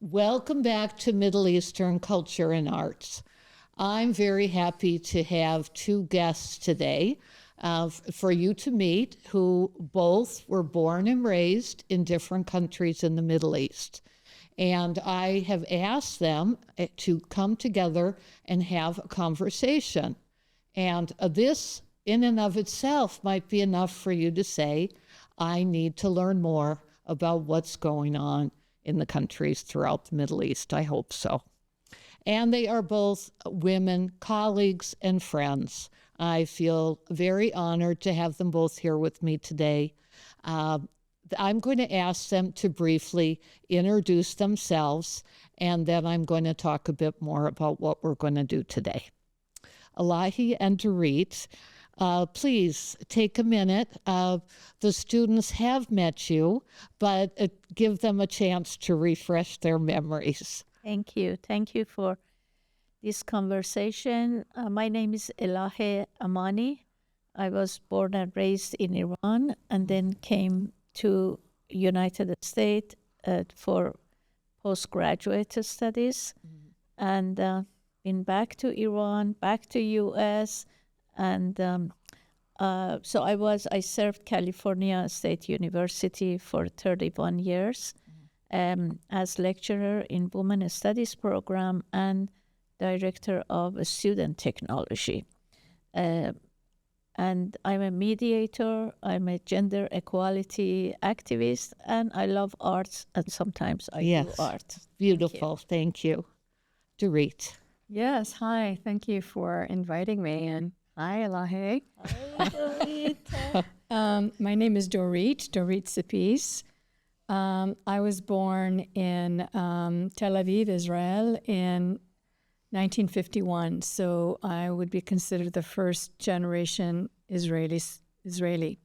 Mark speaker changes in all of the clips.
Speaker 1: Welcome back to Middle Eastern Culture and Arts. I'm very happy to have two guests today for you to meet who both were born and raised in different countries in the Middle East. And I have asked them to come together and have a conversation. And this, in and of itself, might be enough for you to say, I need to learn more about what's going on in the countries throughout the Middle East. I hope so. And they are both women, colleagues, and friends. I feel very honored to have them both here with me today. I'm going to ask them to briefly introduce themselves, and then I'm going to talk a bit more about what we're going to do today. Elahi and Dorit, please take a minute. The students have met you, but give them a chance to refresh their memories.
Speaker 2: Thank you. Thank you for this conversation. My name is Elahi Amani. I was born and raised in Iran and then came to United States for postgraduate studies and been back to Iran, back to US, and so I served California State University for 31 years as lecturer in Women Studies program and director of student technology. And I'm a mediator, I'm a gender equality activist, and I love arts, and sometimes I do art.
Speaker 1: Beautiful, thank you. Dorit.
Speaker 3: Yes, hi, thank you for inviting me, and hi, Elahi.
Speaker 2: Hi, Dorit.
Speaker 3: My name is Dorit Sipis. I was born in Tel Aviv, Israel in 1951, so I would be considered the first generation Israeli.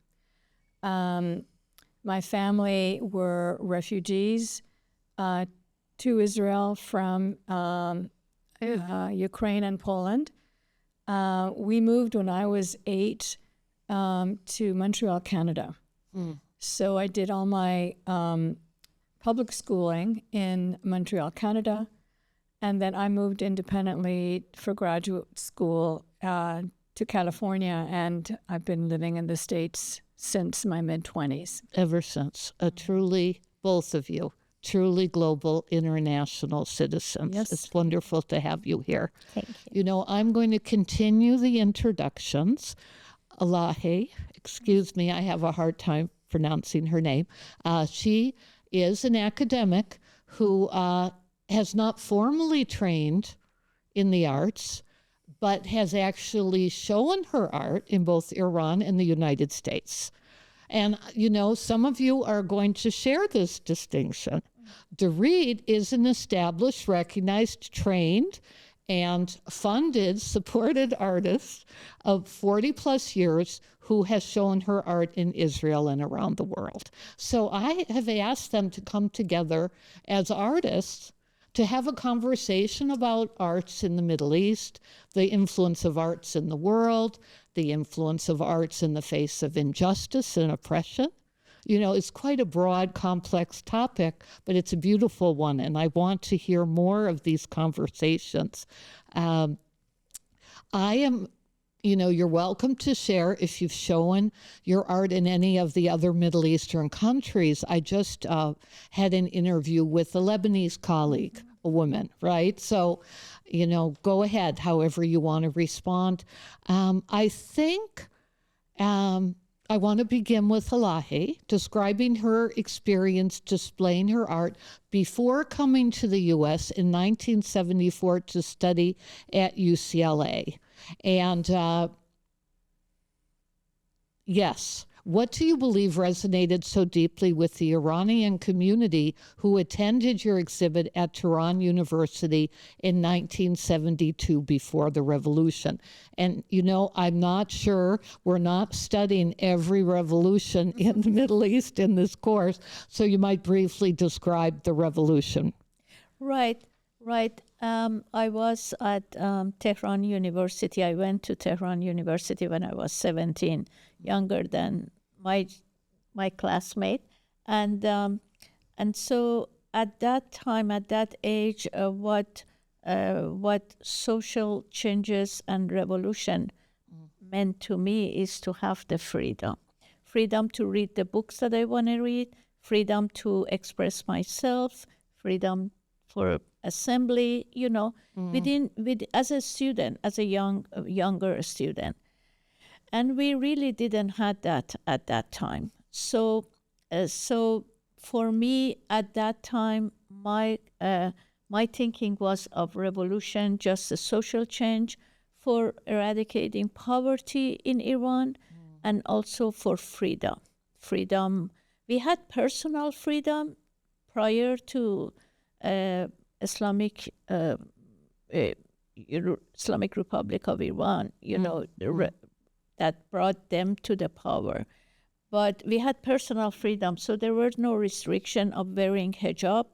Speaker 3: My family were refugees to Israel from Ukraine and Poland. We moved when I was 8 to Montreal, Canada. So I did all my public schooling in Montreal, Canada. And then I moved independently for graduate school to California, and I've been living in the States since my mid-20s.
Speaker 1: Ever since. Both of you, truly global international citizens.
Speaker 3: Yes.
Speaker 1: It's wonderful to have you here.
Speaker 2: Thank you.
Speaker 1: You know, I'm going to continue the introductions. Elahi, excuse me, I have a hard time pronouncing her name. She is an academic who has not formally trained in the arts, but has actually shown her art in both Iran and the United States. And, you know, some of you are going to share this distinction. Dorit is an established, recognized, trained, and funded, supported artist of 40 plus years who has shown her art in Israel and around the world. So I have asked them to come together as artists to have a conversation about arts in the Middle East, the influence of arts in the world, the influence of arts in the face of injustice and oppression. You know, it's quite a broad, complex topic, but it's a beautiful one, and I want to hear more of these conversations. You're welcome to share if you've shown your art in any of the other Middle Eastern countries. I just had an interview with a Lebanese colleague, a woman, right? So, you know, go ahead, however you want to respond. I think I want to begin with Elahi, describing her experience displaying her art before coming to the U.S. in 1974 to study at UCLA. And yes, what do you believe resonated so deeply with the Iranian community who attended your exhibit at Tehran University in 1972 before the revolution? And, you know, I'm not sure, we're not studying every revolution in the Middle East in this course, so you might briefly describe the revolution.
Speaker 2: Right. I was at Tehran University. I went to Tehran University when I was 17, younger than my classmate, and so at that time, at that age, what social changes and revolution meant to me is to have the freedom to read the books that I want to read, freedom to express myself, freedom for assembly, as a student, as a younger student. And we really didn't have that at that time. So for me at that time, my thinking was of revolution, just a social change, for eradicating poverty in Iran, and also for freedom. We had personal freedom prior to Islamic Republic of Iran, that brought them to the power. But we had personal freedom, so there was no restriction of wearing hijab.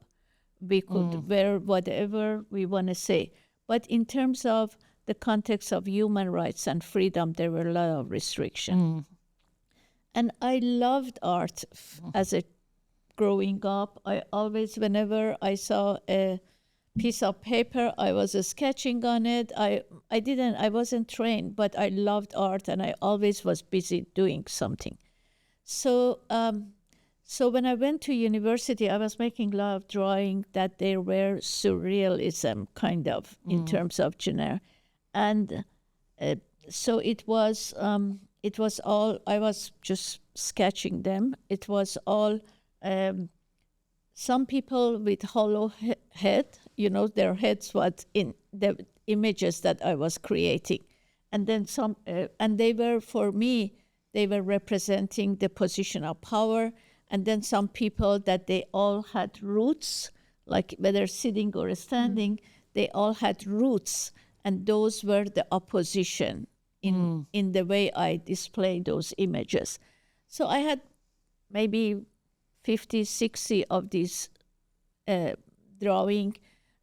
Speaker 2: We could wear whatever we want to say. But in terms of the context of human rights and freedom, there were a lot of restrictions. And I loved art as a growing up. I always, whenever I saw a piece of paper, I was sketching on it. I wasn't trained, but I loved art, and I always was busy doing something. So when I went to university, I was making a lot of drawing that they were surrealism, kind of, in terms of genre. And so it was all, I was just sketching them. It was all, some people with hollow head, their heads was in the images that I was creating. And then some, and they were, for me, they were representing the position of power. And then some people that they all had roots, like whether sitting or standing, they all had roots. And those were the opposition in the way I displayed those images. So I had maybe 50, 60 of these drawing.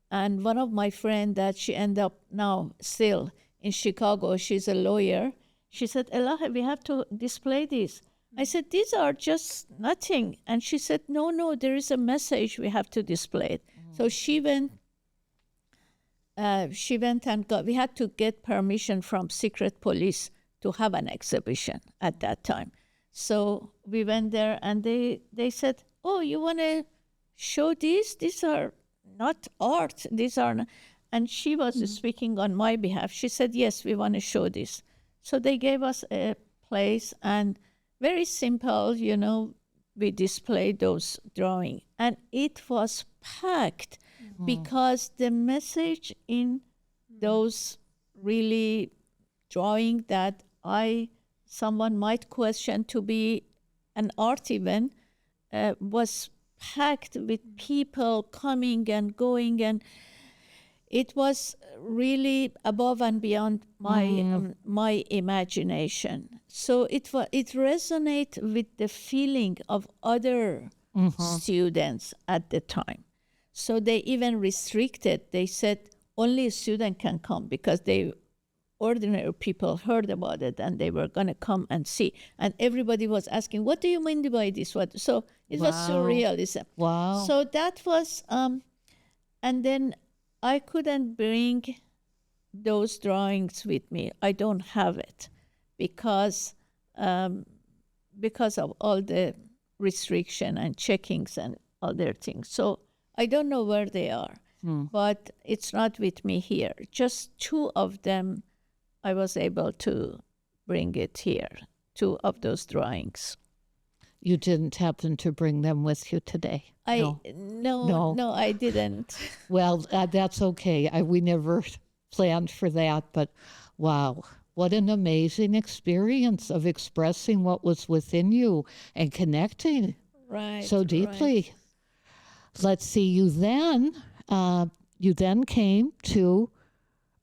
Speaker 2: And one of my friends that she ended up now still in Chicago, she's a lawyer. She said, Elahe, we have to display this. I said, these are just nothing. And she said, no, there is a message, we have to display it. So she went and we had to get permission from secret police to have an exhibition at that time. So we went there and they said, oh, you want to show these? These are not art. These are not. And she was speaking on my behalf. She said, yes, we want to show this. So they gave us a place, and very simple, we displayed those drawings. And it was packed because the message in those really drawing that someone might question to be an art event was packed with people coming and going, and it was really above and beyond my imagination. So it resonated with the feeling of other students at the time. So they even restricted. They said only a student can come because ordinary people heard about it and they were going to come and see. And everybody was asking, what do you mean by this? So it was surrealism.
Speaker 1: Wow.
Speaker 2: So that was, and then I couldn't bring those drawings with me. I don't have it because of all the restriction and checkings and other things. So I don't know where they are, but it's not with me here. Just 2 of them, I was able to bring it here, 2 of those drawings.
Speaker 1: You didn't happen to bring them with you today?
Speaker 2: No, I didn't.
Speaker 1: Well, that's okay. We never planned for that, but wow, what an amazing experience of expressing what was within you and connecting so deeply.
Speaker 2: Right.
Speaker 1: Let's see, you then came to,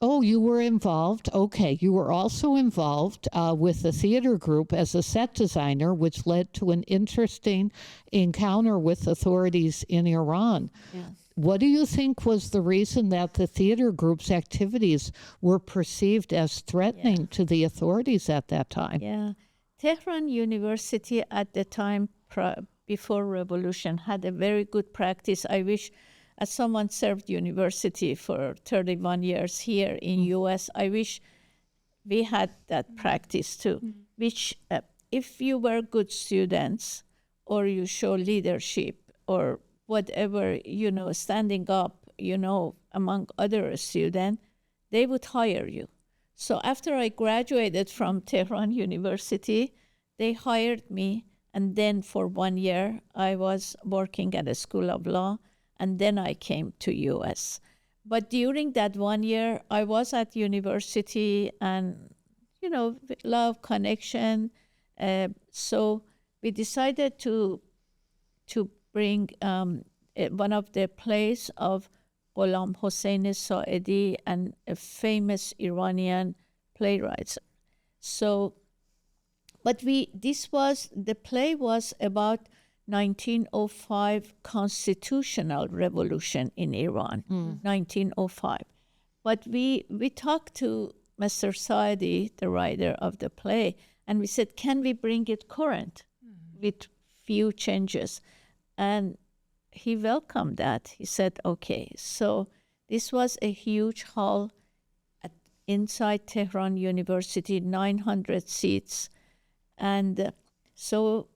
Speaker 1: you were involved. Okay, you were also involved with the theater group as a set designer, which led to an interesting encounter with authorities in Iran.
Speaker 2: Yes.
Speaker 1: What do you think was the reason that the theater group's activities were perceived as threatening to the authorities at that time?
Speaker 2: Yeah. Tehran University at the time before revolution had a very good practice. I wish, as someone served university for 31 years here in US, I wish we had that practice too, which if you were good students or you show leadership or whatever, standing up, among other students, they would hire you. So after I graduated from Tehran University, they hired me, and then for 1 year I was working at a school of law, and then I came to US. But during that 1 year, I was at university and, love connection. So we decided to bring one of the plays of Ghulam Hossein Saedi, and a famous Iranian playwright. So, but the play was about 1905 constitutional revolution in Iran, 1905. But we talked to Mr. Saedi, the writer of the play, and we said, can we bring it current with few changes? And he welcomed that. He said, okay. So this was a huge hall inside Tehran University, 900 seats. And so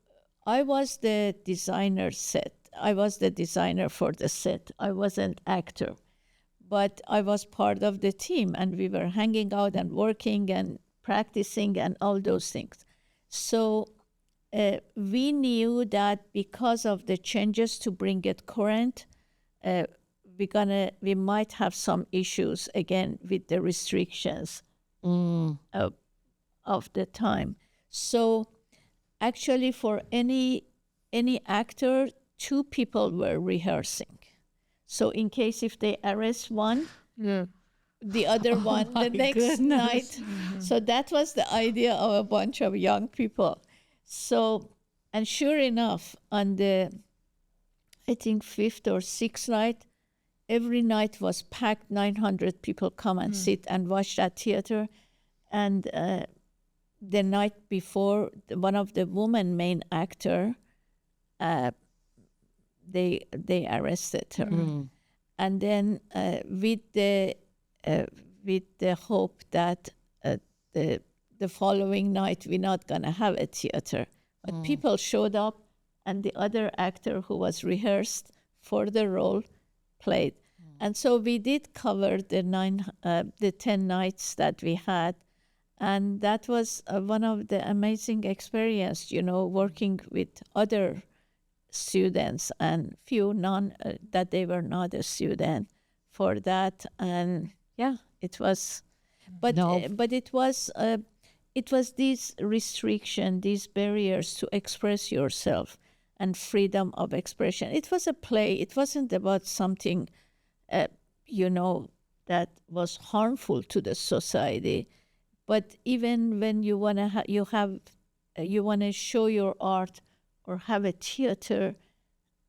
Speaker 2: I was the designer for the set. I was an actor, but I was part of the team, and we were hanging out and working and practicing and all those things. So we knew that because of the changes to bring it current, we might have some issues again with the restrictions of the time. So actually, for any actor, 2 people were rehearsing. So in case if they arrest one, the other one the next night. So that was the idea of a bunch of young people. So, and sure enough, on the, I think, 5th or 6th night, every night was packed, 900 people come and sit and watch that theater. And the night before, one of the women main actor, they arrested her. And then with the hope that the following night we're not going to have a theater. But people showed up, and the other actor who was rehearsed for the role played. And so we did cover the 10 nights that we had. And that was one of the amazing experience, working with other students and few that they were not a student for that. And yeah, it was, but it was these restriction, these barriers to express yourself and freedom of expression. It was a play. It wasn't about something, that was harmful to the society. But even when you want to show your art or have a theater,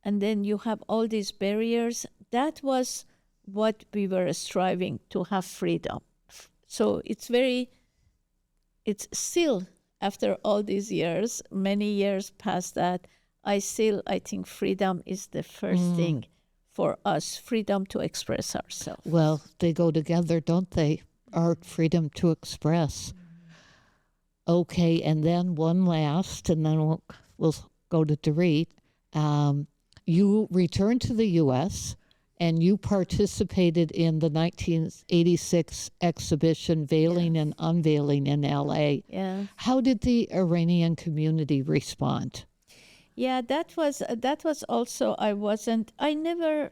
Speaker 2: and then you have all these barriers, that was what we were striving to have freedom. So it's still, after all these years, many years past that, I think freedom is the first thing for us, freedom to express ourselves.
Speaker 1: Well, they go together, don't they? Art, freedom to express. Okay, and then one last, and then we'll go to Dorit. You returned to the U.S., and you participated in the 1986 exhibition, Veiling and Unveiling in L.A.
Speaker 2: Yeah.
Speaker 1: How did the Iranian community respond?
Speaker 2: Yeah, that was also, I never,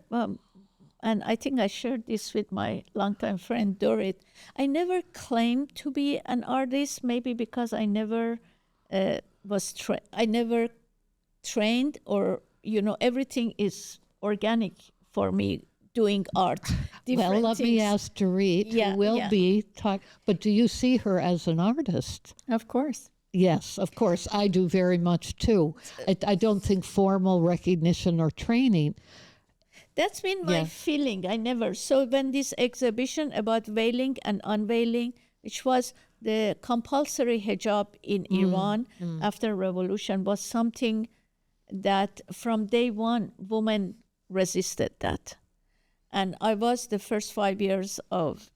Speaker 2: and I think I shared this with my longtime friend Dorit, I never claimed to be an artist, maybe because I never I never trained, or, everything is organic for me, doing art.
Speaker 1: Well, let me ask Dorit, who will be talking, but do you see her as an artist?
Speaker 3: Of course.
Speaker 1: Yes, of course. I do very much too. I don't think formal recognition or training.
Speaker 2: That's been my feeling. I never. So when this exhibition about veiling and unveiling, which was the compulsory hijab in Iran after revolution, was something that from day one, women resisted that. And I was the first 5 years of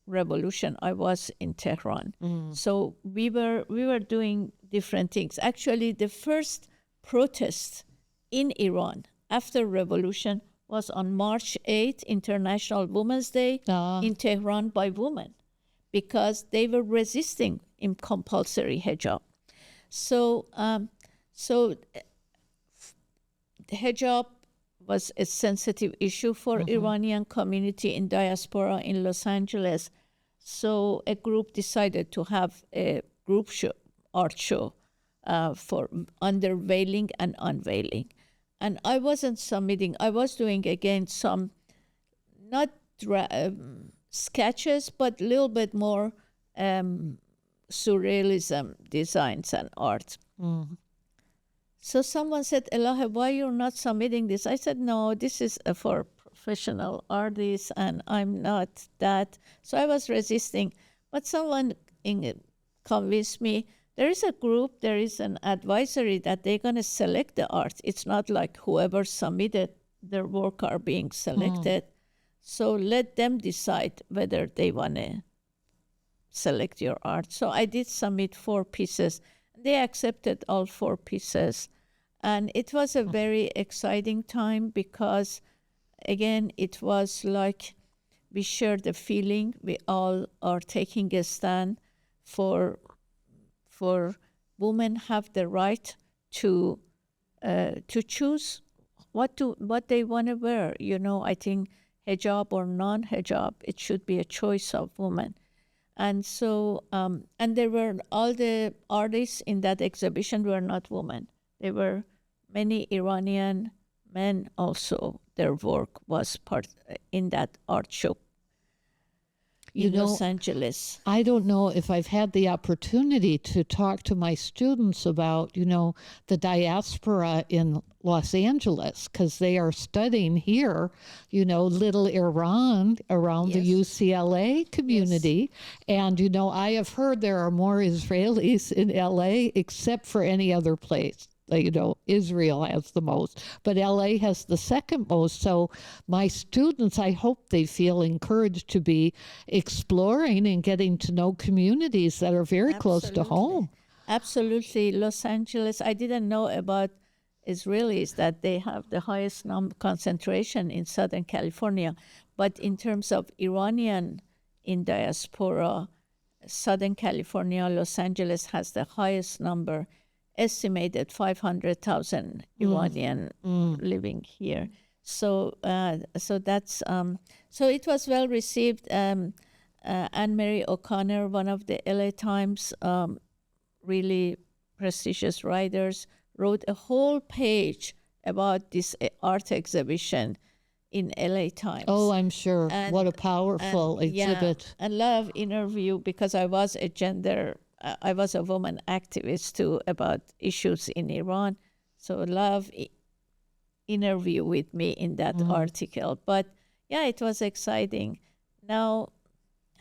Speaker 2: revolution. I was in Tehran, so we were doing different things. Actually, the first protest in Iran after revolution was on March 8th, International Women's Day, in Tehran by women, because they were resisting in compulsory hijab. So, hijab was a sensitive issue for Iranian community in diaspora in Los Angeles. So a group decided to have a group show, art show, for underveiling and unveiling. And I wasn't submitting. I was doing, again, some, not sketches, but a little bit more surrealism designs and art. So someone said, Elahe, why you're not submitting this? I said, no, this is for professional artists, and I'm not that. So I was resisting. But someone convinced me, there is a group, there is an advisory that they're going to select the art. It's not like whoever submitted their work are being selected. So let them decide whether they want to select your art. So I did submit 4 pieces. They accepted all 4 pieces. And it was a very exciting time because, again, it was like we shared the feeling. We all are taking a stand for women have the right to choose what they want to wear. You know, I think hijab or non-hijab, it should be a choice of women. And so, and there were all the artists in that exhibition were not women. There were many Iranian men also. Their work was part in that art show in Los Angeles.
Speaker 1: I don't know if I've had the opportunity to talk to my students about, the diaspora in Los Angeles, because they are studying here, Little Iran around the UCLA community. Yes. And, I have heard there are more Israelis in LA except for any other place. Israel has the most, but LA has the second most. So my students, I hope they feel encouraged to be exploring and getting to know communities that are very close to home.
Speaker 2: Absolutely. Los Angeles, I didn't know about Israelis that they have the highest concentration in Southern California. But in terms of Iranian in diaspora, Southern California, Los Angeles has the highest number, estimated 500,000 Iranian living here. So that's so it was well received. Anne-Marie O'Connor, one of the LA Times really prestigious writers, wrote a whole page about this art exhibition in LA Times.
Speaker 1: Oh, I'm sure. What a powerful exhibit.
Speaker 2: Yeah, a lot of interview because I was a woman activist too about issues in Iran. So a lot of interview with me in that article. But yeah, it was exciting. Now,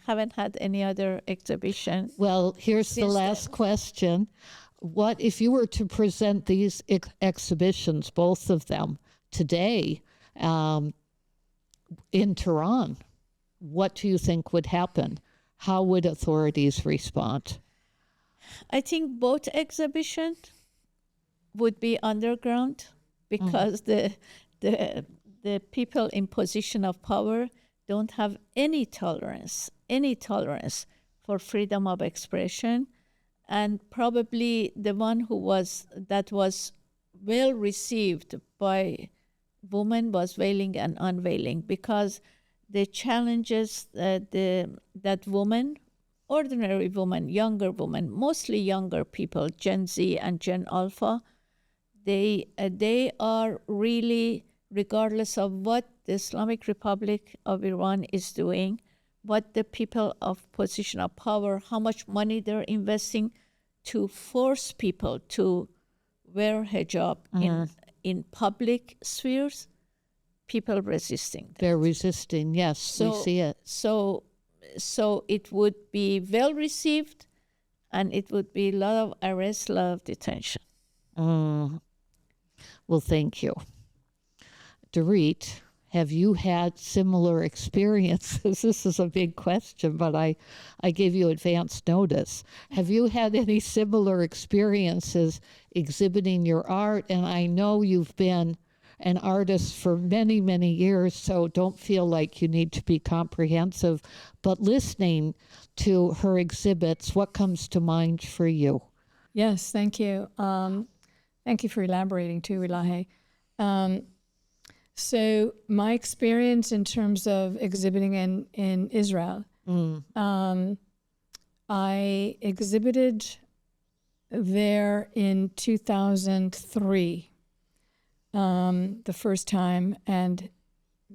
Speaker 2: haven't had any other exhibition.
Speaker 1: Well, here's the last question. What if you were to present these exhibitions, both of them, today in Tehran? What do you think would happen? How would authorities respond?
Speaker 2: I think both exhibitions would be underground because the people in position of power don't have any tolerance for freedom of expression. And probably the one that was well received by women was veiling and unveiling, because the challenges that women, ordinary women, younger women, mostly younger people, Gen Z and Gen Alpha, they are really, regardless of what the Islamic Republic of Iran is doing, what the people of position of power, how much money they're investing to force people to wear hijab in public spheres, people resisting that.
Speaker 1: They're resisting, yes, we see it.
Speaker 2: So it would be well received, and it would be a lot of arrests, a lot of detention.
Speaker 1: Well, thank you. Dorit, have you had similar experiences? This is a big question, but I gave you advance notice. Have you had any similar experiences exhibiting your art? And I know you've been an artist for many, many years, so don't feel like you need to be comprehensive. But listening to her exhibits, what comes to mind for you?
Speaker 3: Yes, thank you. Thank you for elaborating too, Elahe. So my experience in terms of exhibiting in Israel, I exhibited there in 2003, the first time and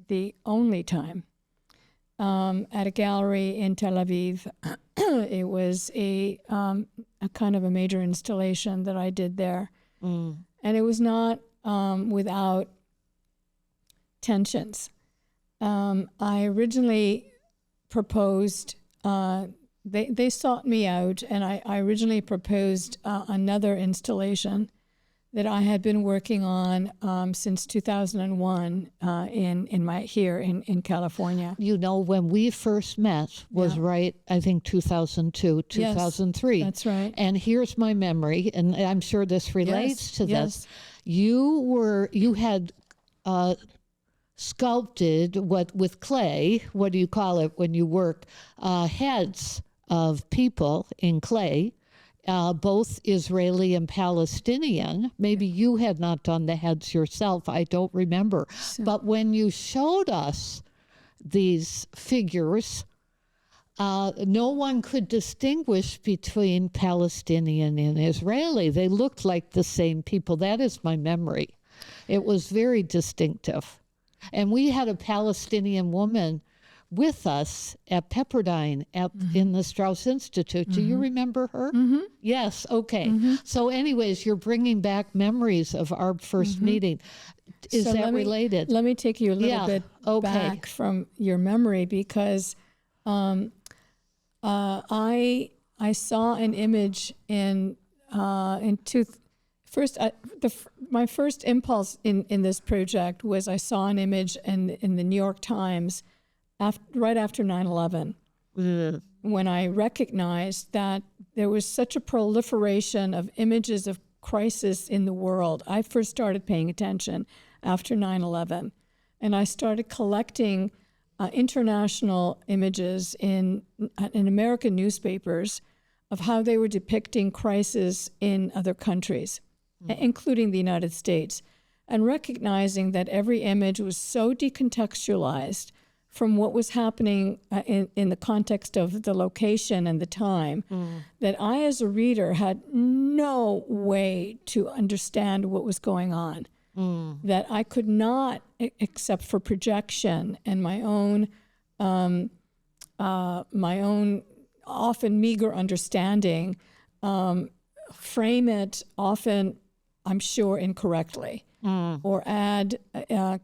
Speaker 3: the only time, at a gallery in Tel Aviv. It was a kind of a major installation that I did there. And it was not without tensions. I originally proposed, they sought me out, and I originally proposed another installation that I had been working on since 2001 here in California.
Speaker 1: You know, when we first met was right, I think 2002, 2003.
Speaker 3: Yes, that's right.
Speaker 1: And here's my memory, and I'm sure this relates to this.
Speaker 3: Yes.
Speaker 1: You had sculpted with clay. What do you call it when you work? Heads of people in clay. Both Israeli and Palestinian. Maybe you had not done the heads yourself. I don't remember. But when you showed us these figures, no one could distinguish between Palestinian and Israeli. They looked like the same people. That is my memory. It was very distinctive. And we had a Palestinian woman with us at Pepperdine in the Strauss Institute. Do you remember her? Yes, okay. So anyways, you're bringing back memories of our first meeting. Is
Speaker 3: So
Speaker 1: that related?
Speaker 3: Let me take you a little bit
Speaker 1: okay.
Speaker 3: back from your memory, because I saw an image my first impulse in this project was I saw an image in the New York Times right after 9/11, when I recognized that there was such a proliferation of images of crisis in the world. I first started paying attention after 9/11, and I started collecting international images in American newspapers of how they were depicting crisis in other countries, including the United States, and recognizing that every image was so decontextualized from what was happening in the context of the location and the time, that I, as a reader, had no way to understand what was going on. That I could not, except for projection and my own often meager understanding, frame it often, I'm sure, incorrectly, or add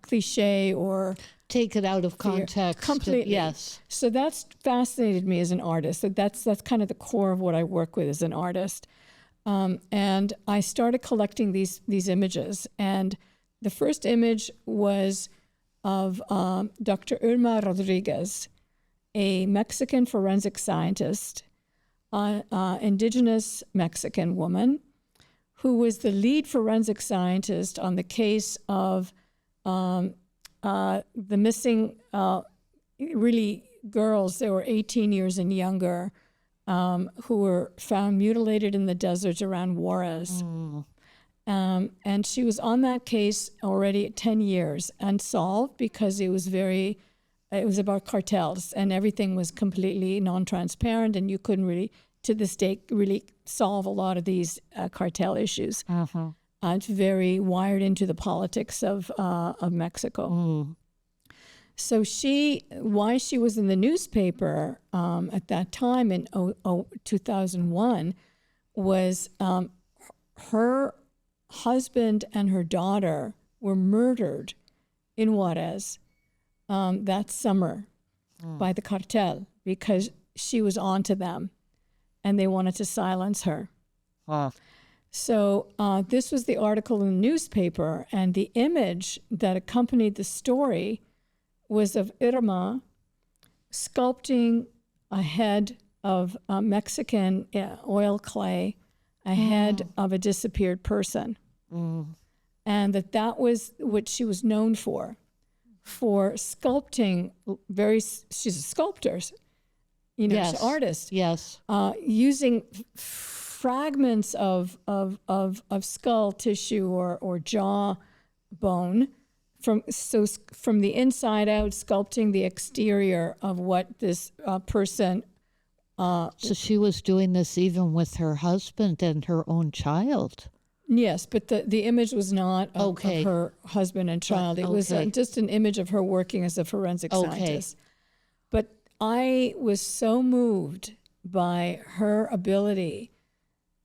Speaker 3: cliche or
Speaker 1: Take it out of context.
Speaker 3: Completely.
Speaker 1: Yes.
Speaker 3: So that's fascinated me as an artist. That's kind of the core of what I work with as an artist. And I started collecting these images. And the first image was of Dr. Irma Rodriguez, a Mexican forensic scientist, indigenous Mexican woman, who was the lead forensic scientist on the case of the missing really girls that were 18 years and younger, who were found mutilated in the deserts around Juarez. And she was on that case already 10 years, unsolved, because it was about cartels, and everything was completely non-transparent, and you couldn't really, to this day, really solve a lot of these cartel issues. It's very wired into the politics of Mexico. So why she was in the newspaper at that time in 2001 was her husband and her daughter were murdered in Juarez that summer by the cartel, because she was on to them and they wanted to silence her. So this was the article in the newspaper, and the image that accompanied the story was of Irma sculpting a head of Mexican oil clay, a head of a disappeared person. And that was what she was known for sculpting she's a sculptor, she's an artist.
Speaker 1: Yes.
Speaker 3: Using fragments of skull tissue or jaw bone from the inside out, sculpting the exterior of what this person.
Speaker 1: So she was doing this even with her husband and her own child.
Speaker 3: Yes, but the image was not of her husband and child. It was just an image of her working as a forensic scientist. But I was so moved by her ability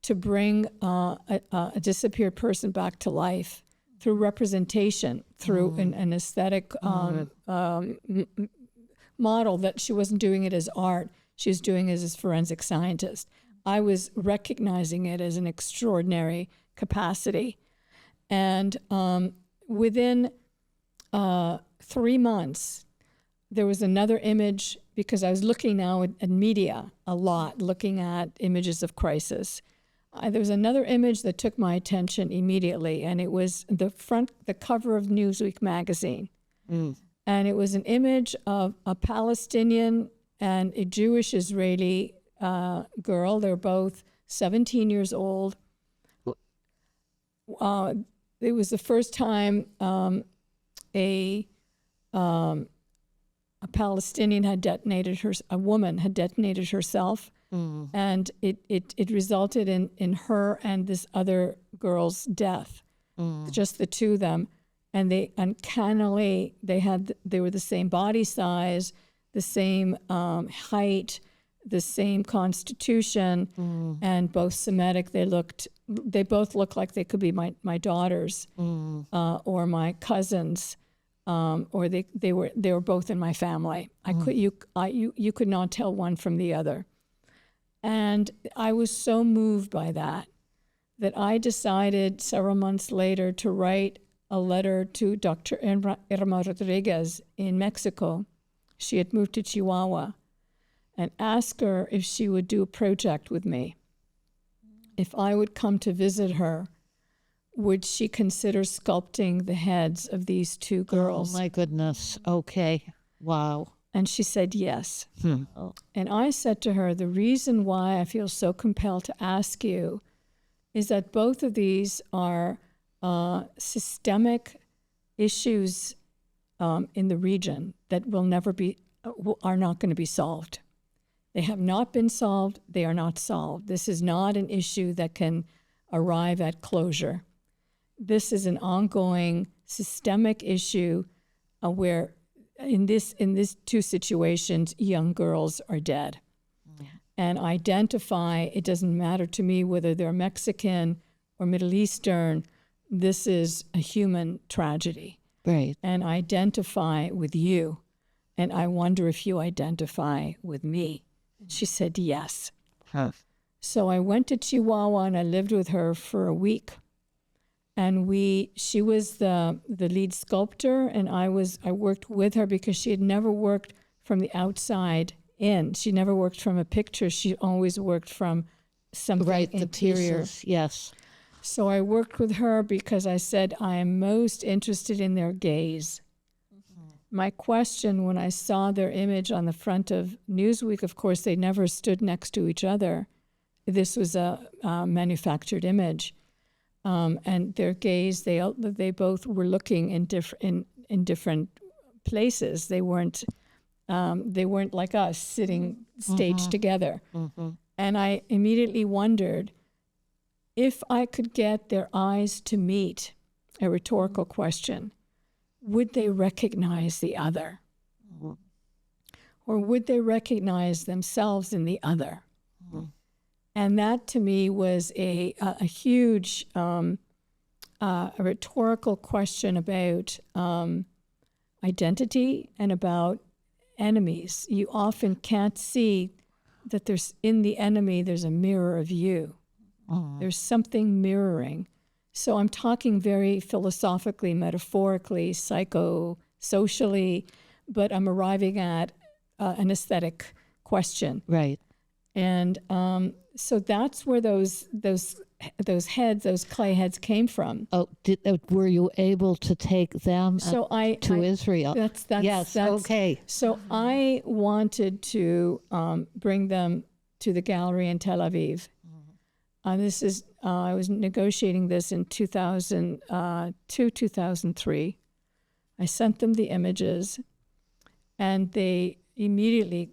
Speaker 3: to bring a disappeared person back to life through representation, through an aesthetic model, that she wasn't doing it as art. She was doing it as a forensic scientist. I was recognizing it as an extraordinary capacity. And within 3 months, there was another image, because I was looking now at media a lot, looking at images of crisis. There was another image that took my attention immediately, and it was the cover of Newsweek magazine. And it was an image of a Palestinian and a Jewish Israeli girl. They're both 17 years old. It was the first time a Palestinian had detonated a woman had detonated herself, and it resulted in her and this other girl's death, just the two of them. And they uncannily, they were the same body size, the same height, the same constitution, and both Semitic. They both looked like they could be my daughters or my cousins, or they were both in my family. You could not tell one from the other, and I was so moved by that I decided several months later to write a letter to Dr. Irma Rodriguez in Mexico. She had moved to Chihuahua, and ask her if she would do a project with me. If I would come to visit her, would she consider sculpting the heads of these two girls?
Speaker 1: Oh, my goodness. Okay. Wow.
Speaker 3: And she said yes. And I said to her, the reason why I feel so compelled to ask you is that both of these are systemic issues in the region that are not going to be solved. They have not been solved. They are not solved. This is not an issue that can arrive at closure. This is an ongoing systemic issue where in these two situations, young girls are dead. And identify, it doesn't matter to me whether they're Mexican or Middle Eastern, this is a human tragedy.
Speaker 1: Right.
Speaker 3: And identify with you. And I wonder if you identify with me. She said yes. So I went to Chihuahua and I lived with her for a week. And she was the lead sculptor, and I worked with her because she had never worked from the outside in. She never worked from a picture. She always worked from something interior.
Speaker 1: The pieces, yes.
Speaker 3: So I worked with her because I said I am most interested in their gaze. My question when I saw their image on the front of Newsweek, of course, they never stood next to each other. This was a manufactured image. And their gaze, they both were looking in different places. They weren't like us sitting staged together. And I immediately wondered if I could get their eyes to meet, a rhetorical question, would they recognize the other? Or would they recognize themselves in the other? And that to me was a huge a rhetorical question about identity and about enemies. You often can't see that in the enemy there's a mirror of you. There's something mirroring. So I'm talking very philosophically, metaphorically, psycho-socially, but I'm arriving at an aesthetic question.
Speaker 1: Right.
Speaker 3: And so that's where those heads, those clay heads, came from.
Speaker 1: Oh, were you able to take them
Speaker 3: So
Speaker 1: to Israel?
Speaker 3: That's
Speaker 1: yes. Okay.
Speaker 3: So I wanted to bring them to the gallery in Tel Aviv. This is I was negotiating this in 2002, 2003. I sent them the images, and they immediately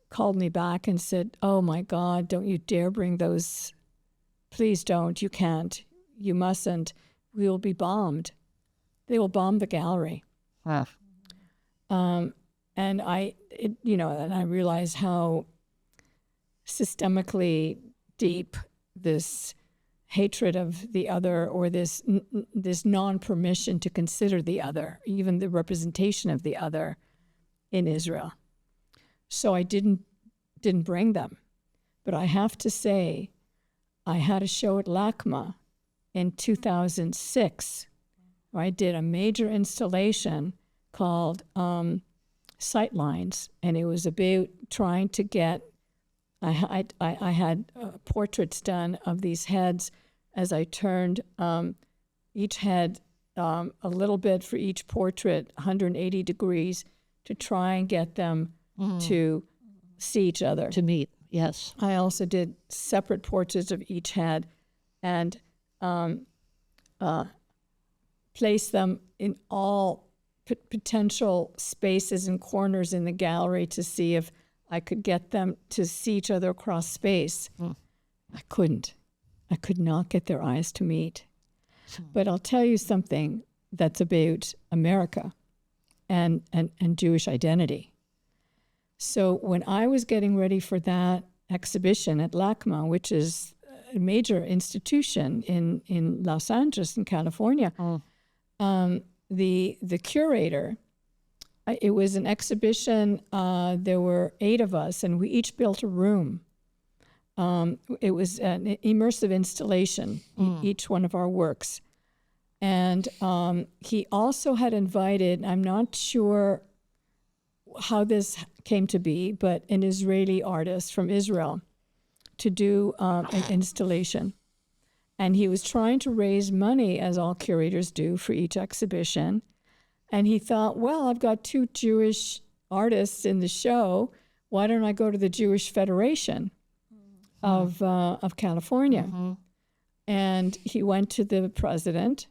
Speaker 3: called me back and said, "Oh my God, don't you dare bring those. Please don't. You can't. You mustn't. We will be bombed. They will bomb the gallery."
Speaker 1: Wow.
Speaker 3: And I realized how systemically deep this hatred of the other, or this non-permission to consider the other, even the representation of the other, in Israel. So I didn't bring them. But I have to say, I had a show at LACMA in 2006 where I did a major installation called Sightlines, and it was about trying to get, I had portraits done of these heads as I turned each head a little bit for each portrait, 180 degrees, to try and get them to see each other.
Speaker 1: To meet, yes.
Speaker 3: I also did separate portraits of each head and placed them in all potential spaces and corners in the gallery to see if I could get them to see each other across space. I couldn't. I could not get their eyes to meet. But I'll tell you something that's about America and Jewish identity. So when I was getting ready for that exhibition at LACMA, which is a major institution in Los Angeles, in California, the curator, it was an exhibition, there were 8 of us, and we each built a room. It was an immersive installation, each one of our works. And he also had invited, I'm not sure how this came to be, but an Israeli artist from Israel to do an installation. And he was trying to raise money, as all curators do, for each exhibition. And he thought, well, I've got 2 Jewish artists in the show. Why don't I go to the Jewish Federation of California? And he went to the president,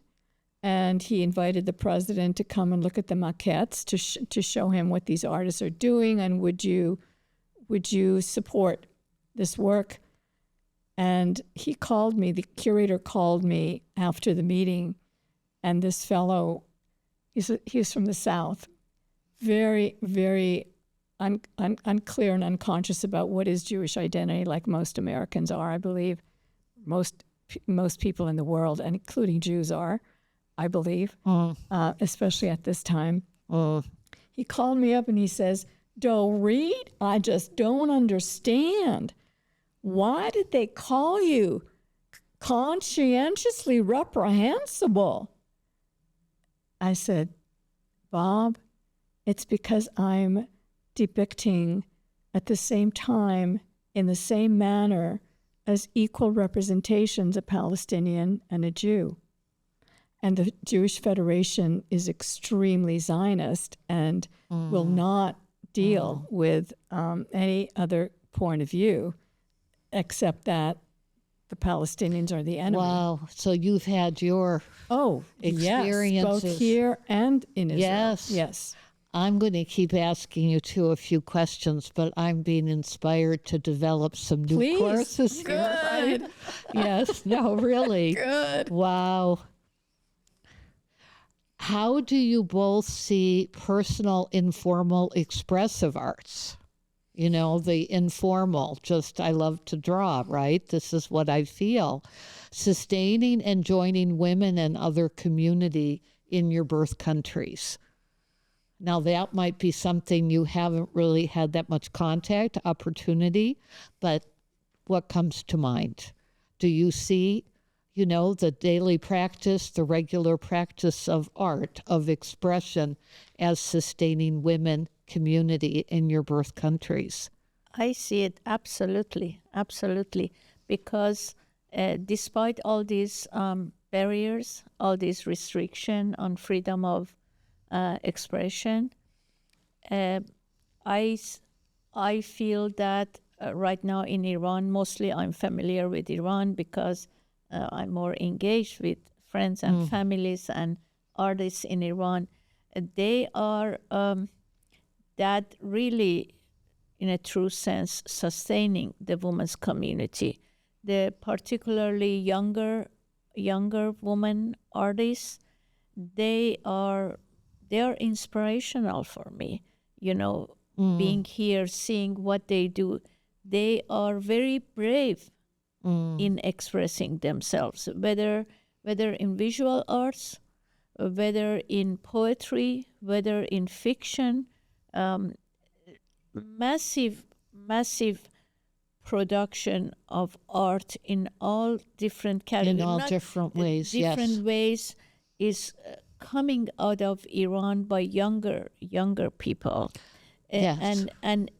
Speaker 3: and he invited the president to come and look at the maquettes to show him what these artists are doing, and would you support this work? And he called me, the curator called me after the meeting, and this fellow, he's from the South, very, very unclear and unconscious about what is Jewish identity, like most Americans are, I believe. Most people in the world, and including Jews, are, I believe, especially at this time. He called me up and he says, "Dorit, I just don't understand. Why did they call you conscientiously reprehensible?" I said, "Bob, it's because I'm depicting at the same time, in the same manner, as equal representations a Palestinian and a Jew. And the Jewish Federation is extremely Zionist and will not deal with any other point of view except that the Palestinians are the enemy."
Speaker 1: Wow. So you've had your experiences.
Speaker 3: Yes, both here and in Israel.
Speaker 1: Yes.
Speaker 3: Yes.
Speaker 1: I'm going to keep asking you too a few questions, but I'm being inspired to develop some new
Speaker 3: Please.
Speaker 1: courses here. Right?
Speaker 3: Good.
Speaker 1: Yes. No, really.
Speaker 3: Good.
Speaker 1: Wow. How do you both see personal, informal, expressive arts? You know, the informal, just I love to draw, right? This is what I feel. Sustaining and joining women and other community in your birth countries. Now, that might be something you haven't really had that much contact, opportunity, but what comes to mind? Do you see, the daily practice, the regular practice of art, of expression as sustaining women, community in your birth countries?
Speaker 2: I see it absolutely, absolutely, because despite all these barriers, all these restriction on freedom of expression, I feel that right now in Iran, mostly I'm familiar with Iran because I'm more engaged with friends and families and artists in Iran. They are that really, in a true sense, sustaining the women's community. The particularly younger women artists, they are inspirational for me. Being here, seeing what they do, they are very brave in expressing themselves, whether in visual arts, whether in poetry, whether in fiction. Massive production of art in all different categories.
Speaker 1: In all different ways,
Speaker 2: different ways is coming out of Iran by younger people.
Speaker 1: Yes.
Speaker 2: And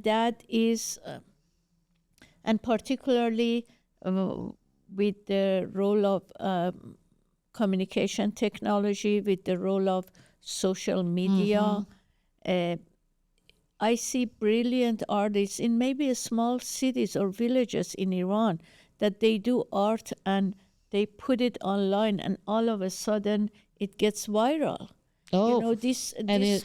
Speaker 2: that is, and particularly with the role of communication technology, with the role of social media. I see brilliant artists in maybe small cities or villages in Iran that they do art and they put it online, and all of a sudden it gets viral.
Speaker 1: Oh,
Speaker 2: This
Speaker 1: it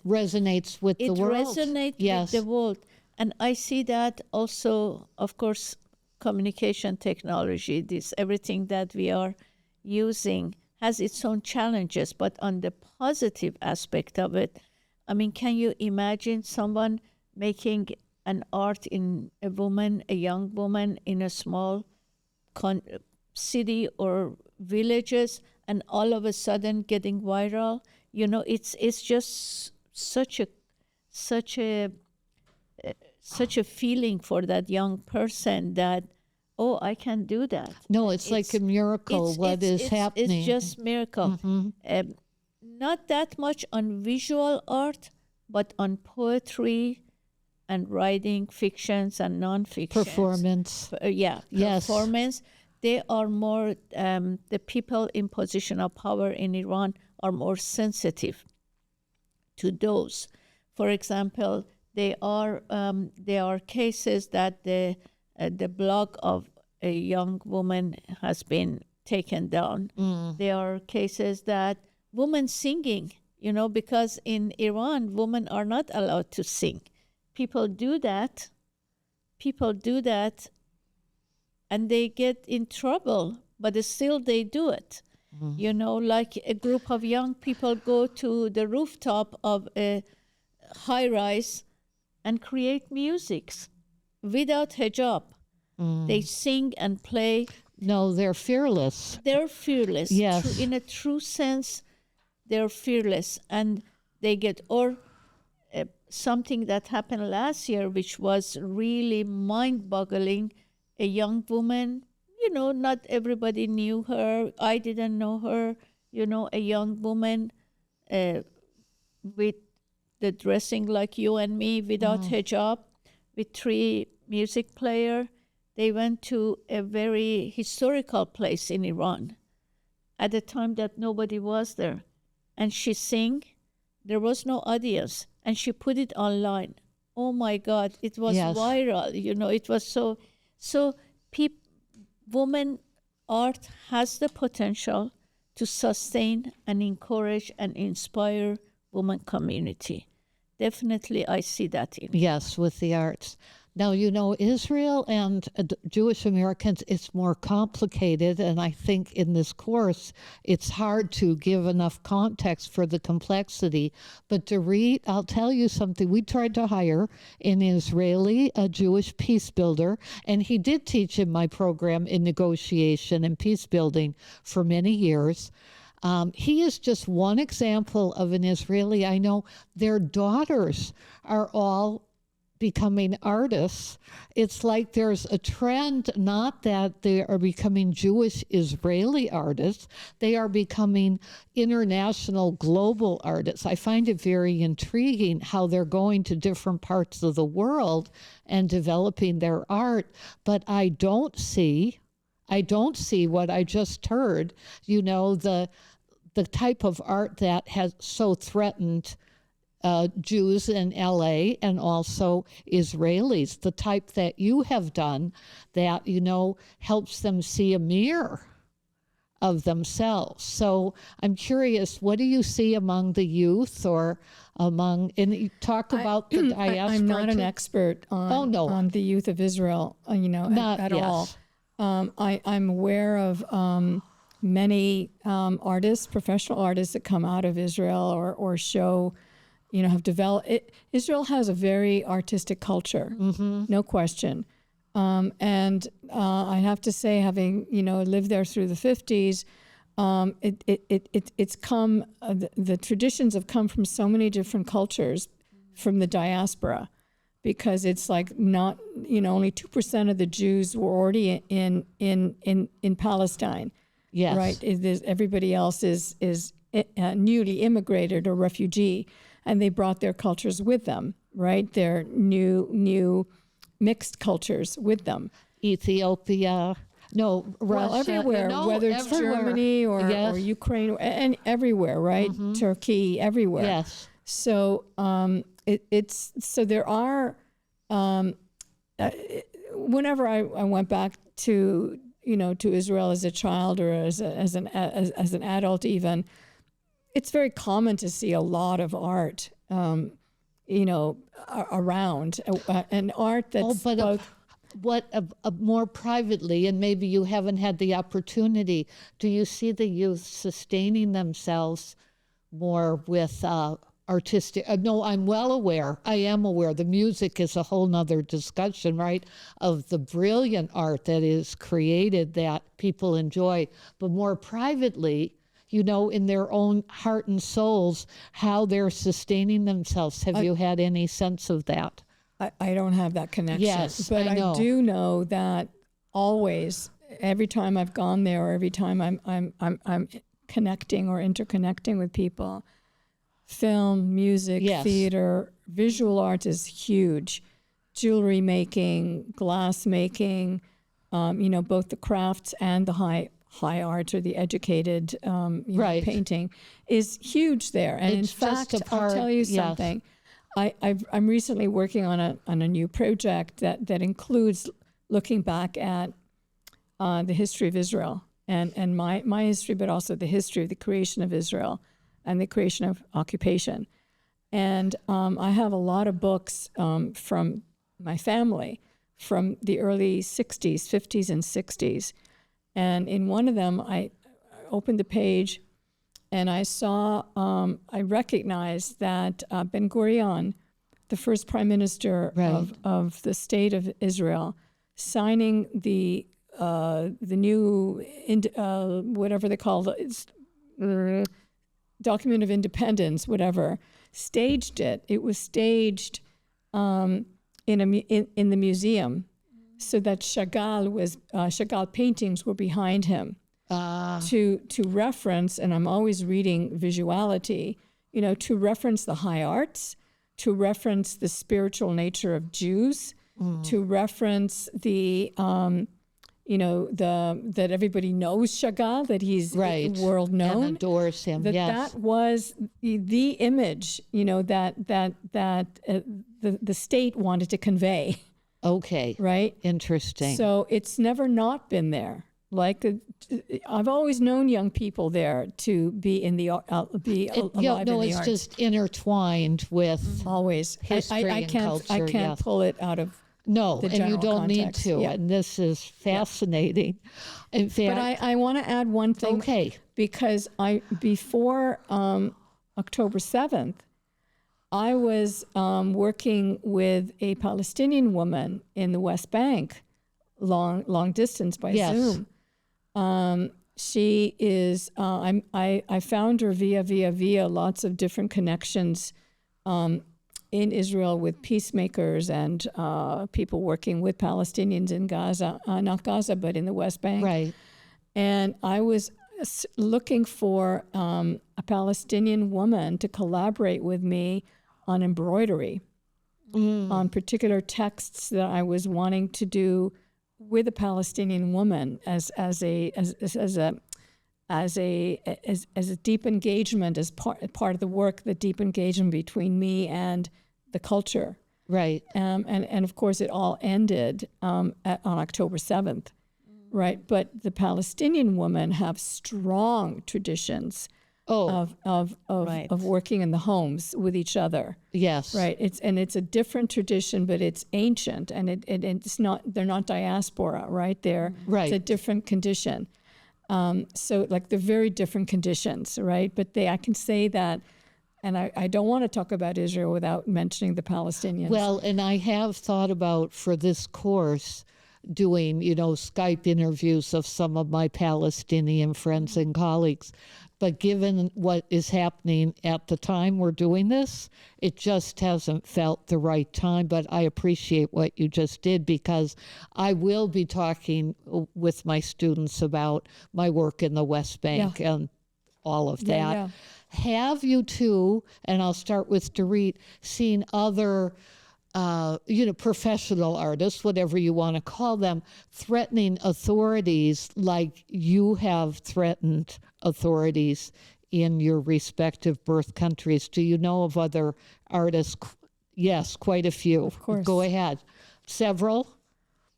Speaker 1: resonates with the world.
Speaker 2: It resonates with the world. And I see that also, of course, communication technology, everything that we are using has its own challenges, but on the positive aspect of it, I mean, can you imagine someone making an art in a young woman in a small city or villages, and all of a sudden getting viral? It's just such a feeling for that young person that, oh, I can do that.
Speaker 1: No, it's like a miracle. What is happening?
Speaker 2: It's just miracle. Not that much on visual art, but on poetry and writing, fictions and non-fiction.
Speaker 1: Performance. Yes.
Speaker 2: Performance. They are more, the people in position of power in Iran are more sensitive to those. For example, there are cases that the blog of a young woman has been taken down. There are cases that women singing, because in Iran, women are not allowed to sing. People do that, and they get in trouble, but still they do it. Like a group of young people go to the rooftop of a high-rise and create musics without hijab. They sing and play.
Speaker 1: No, they're fearless.
Speaker 2: They're fearless.
Speaker 1: Yes.
Speaker 2: In a true sense, they're fearless. And they get, or something that happened last year, which was really mind-boggling. A young woman, not everybody knew her. I didn't know her. A young woman with the dressing like you and me, without hijab, with 3 music players. They went to a very historical place in Iran at a time that nobody was there. And she sang. There was no audience. And she put it online. Oh, my God. It was viral. It was so woman art has the potential to sustain and encourage and inspire woman community. Definitely, I see that in.
Speaker 1: Yes, with the arts. Now, Israel and Jewish Americans, it's more complicated. And I think in this course, it's hard to give enough context for the complexity. But Dorit, I'll tell you something. We tried to hire an Israeli, a Jewish peace builder, and he did teach in my program in negotiation and peace building for many years. He is just one example of an Israeli I know. Their daughters are all becoming artists, it's like there's a trend, not that they are becoming Jewish Israeli artists, they are becoming international global artists. I find it very intriguing how they're going to different parts of the world and developing their art, but I don't see what I just heard, the type of art that has so threatened Jews in LA and also Israelis, the type that you have done that, helps them see a mirror of themselves. So I'm curious, what do you see among the youth or and you talk about the diaspora?
Speaker 3: I'm not an expert on the youth of Israel, at all. I'm aware of many artists, professional artists that come out of Israel or show, have developed it. Israel has a very artistic culture, no question. And I have to say, having lived there through the 50s, it's come. The traditions have come from so many different cultures, from the diaspora, because it's like not only 2% of the Jews were already in Palestine.
Speaker 1: Yes.
Speaker 3: Right. Everybody else is newly immigrated or refugee, and they brought their cultures with them. Right. Their new mixed cultures with them.
Speaker 1: Ethiopia, Russia,
Speaker 3: everywhere, whether it's Germany or Ukraine, and everywhere, right? Turkey, everywhere.
Speaker 1: Yes.
Speaker 3: So so there are. Whenever I went back to Israel as a child or as an adult, even, it's very common to see a lot of art. Around and art that's
Speaker 1: more privately, and maybe you haven't had the opportunity, do you see the youth sustaining themselves more with artistic? No, I'm well aware. I am aware. The music is a whole nother discussion, right? Of the brilliant art that is created that people enjoy, but more privately, in their own heart and souls, how they're sustaining themselves. Have you had any sense of that?
Speaker 3: I don't have that connection.
Speaker 1: Yes,
Speaker 3: but
Speaker 1: I know.
Speaker 3: I do know that always, every time I've gone there, or every time I'm connecting or interconnecting with people, film, music, theater, visual art is huge. Jewelry making, glass making, both the crafts and the high art or the educated painting is huge there. And
Speaker 1: it's
Speaker 3: in fact, I'll tell you something. I'm recently working on a new project that includes looking back at the history of Israel and my history, but also the history of the creation of Israel and the creation of occupation. And I have a lot of books from my family from the early 60s, 50s, and 60s. And in one of them, I opened the page and I saw, I recognized that Ben Gurion, the first prime minister of the state of Israel, signing the new, whatever they call it, document of independence, whatever, staged it. It was staged in the museum, so that Chagall paintings were behind him to reference, and I'm always reading visuality, to reference the high arts, to reference the spiritual nature of Jews, to reference the that everybody knows Chagall, that he's world known,
Speaker 1: and adores him.
Speaker 3: That was the image, that the state wanted to convey.
Speaker 1: Okay.
Speaker 3: Right.
Speaker 1: Interesting.
Speaker 3: So it's never not been there. Like I've always known young people there to be in the alive in the
Speaker 1: it's
Speaker 3: arts.
Speaker 1: just intertwined with
Speaker 3: always
Speaker 1: history and culture.
Speaker 3: I can't pull it out of.
Speaker 1: No,
Speaker 3: the
Speaker 1: and you don't
Speaker 3: context.
Speaker 1: need to.
Speaker 3: Yeah.
Speaker 1: And this is fascinating. In fact,
Speaker 3: but I want to add one thing.
Speaker 1: Okay.
Speaker 3: Because before October 7th, I was working with a Palestinian woman in the West Bank, long distance by Zoom. She is. I found her via lots of different connections in Israel with peacemakers and people working with Palestinians in Gaza, not Gaza, but in the West Bank.
Speaker 1: Right.
Speaker 3: And I was looking for a Palestinian woman to collaborate with me on embroidery, on particular texts that I was wanting to do with a Palestinian woman as a deep engagement, as part of the work, the deep engagement between me and the culture.
Speaker 1: Right.
Speaker 3: And of course, it all ended on October 7th, right? But the Palestinian women have strong traditions of working in the homes with each other.
Speaker 1: Yes.
Speaker 3: Right. It's a different tradition, but it's ancient, and it's not. They're not diaspora, right? It's a different condition. So like they're very different conditions, right? But I can say that, and I don't want to talk about Israel without mentioning the Palestinians.
Speaker 1: Well, and I have thought about for this course doing, Skype interviews of some of my Palestinian friends and colleagues. But given what is happening at the time we're doing this, it just hasn't felt the right time. But I appreciate what you just did, because I will be talking with my students about my work in the West Bank and all of that.
Speaker 3: Yeah.
Speaker 1: Have you two, and I'll start with Dorit, seen other professional artists, whatever you want to call them, threatening authorities like you have threatened authorities in your respective birth countries? Do you know of other artists? Yes, quite a few.
Speaker 3: Of course.
Speaker 1: Go ahead. Several?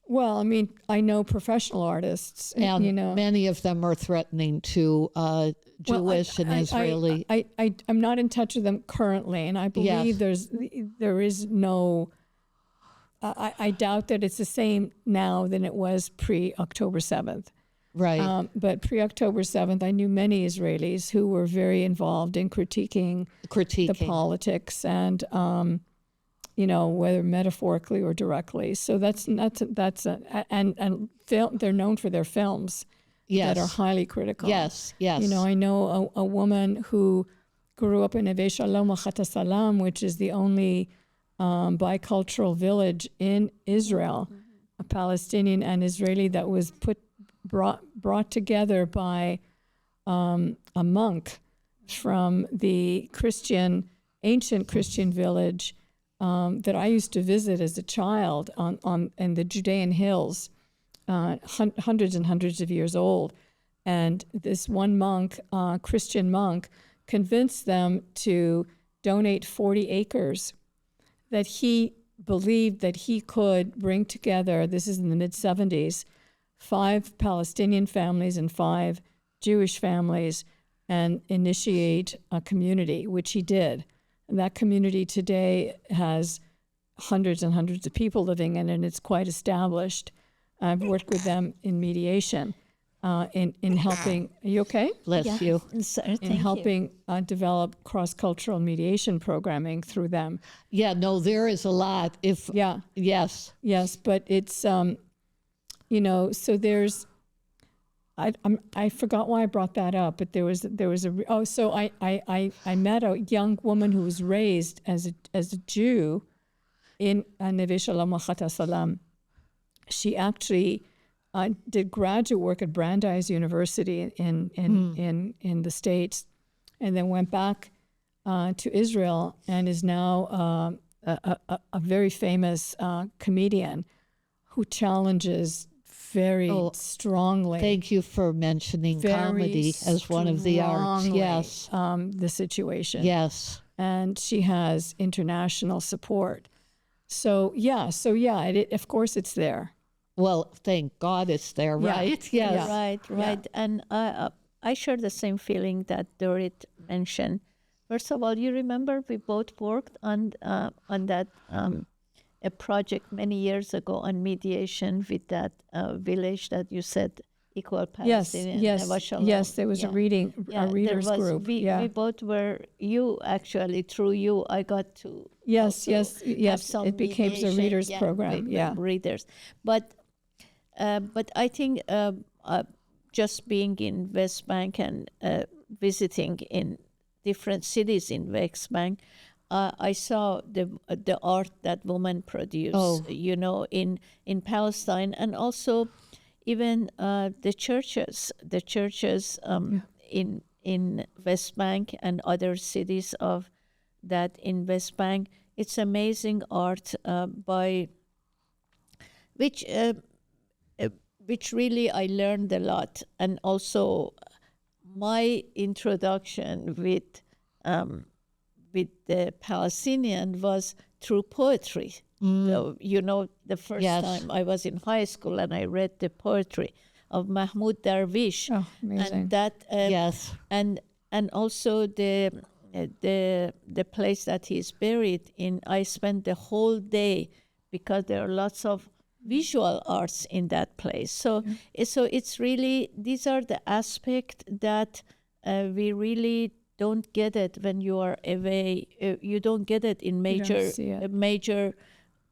Speaker 3: Well, I mean, I know professional artists,
Speaker 1: And many of them are threatening to Jewish and Israeli.
Speaker 3: I'm not in touch with them currently, and I believe there is no. I doubt that it's the same now than it was pre-October 7th.
Speaker 1: Right.
Speaker 3: But pre-October 7th, I knew many Israelis who were very involved in critiquing the politics and. Whether metaphorically or directly. So and film. They're known for their films that are highly critical.
Speaker 1: Yes.
Speaker 3: I know a woman who grew up in Neve Shalom Achat Salam, which is the only bicultural village in Israel, a Palestinian and Israeli, that was brought together by a monk from the ancient Christian village that I used to visit as a child in the Judean hills, hundreds and hundreds of years old. And this one monk, Christian monk, convinced them to donate 40 acres that he believed that he could bring together, this is in the mid-70s, 5 Palestinian families and 5 Jewish families, and initiate a community, which he did. And that community today has hundreds and hundreds of people living in it, and it's quite established. I've worked with them in mediation, in helping. Are you okay?
Speaker 1: Bless you.
Speaker 3: In helping develop cross-cultural mediation programming through them.
Speaker 1: Yeah, no, there is a lot. Yes,
Speaker 3: but it's so there's. I forgot why I brought that up, but there was I met a young woman who was raised as a Jew in Neve Shalom Achat Salam. She actually did graduate work at Brandeis University in the States, and then went back to Israel and is now a very famous comedian who challenges very strongly.
Speaker 1: Thank you for mentioning comedy as one of the arts. Yes.
Speaker 3: The situation.
Speaker 1: Yes.
Speaker 3: And she has international support. So of course it's there.
Speaker 1: Well, thank God it's there, right?
Speaker 2: Yeah.
Speaker 1: Yes.
Speaker 2: Right.
Speaker 3: Yeah.
Speaker 2: And I share the same feeling that Dorit mentioned. First of all, you remember we both worked on that a project many years ago on mediation with that village that you said, Equal Palestinian.
Speaker 3: Yes, there was a readers group.
Speaker 2: We both were, through you, I got to
Speaker 3: Yes, it became a readers program.
Speaker 2: Readers. But I think just being in West Bank and visiting in different cities in West Bank, I saw the art that women produce,
Speaker 1: Oh.
Speaker 2: in Palestine, and also even the churches in West Bank and other cities of that in West Bank. It's amazing art by which really I learned a lot, and also my introduction with the Palestinian was through poetry. So, the first
Speaker 1: Yes.
Speaker 2: time I was in high school and I read the poetry of Mahmoud Darwish,
Speaker 3: Oh, amazing.
Speaker 2: and that
Speaker 1: Yes.
Speaker 2: and also the place that he's buried in. I spent the whole day because there are lots of visual arts in that place. So it's really, these are the aspects that we really don't get it when you are away. You don't get it in
Speaker 3: see it.
Speaker 2: major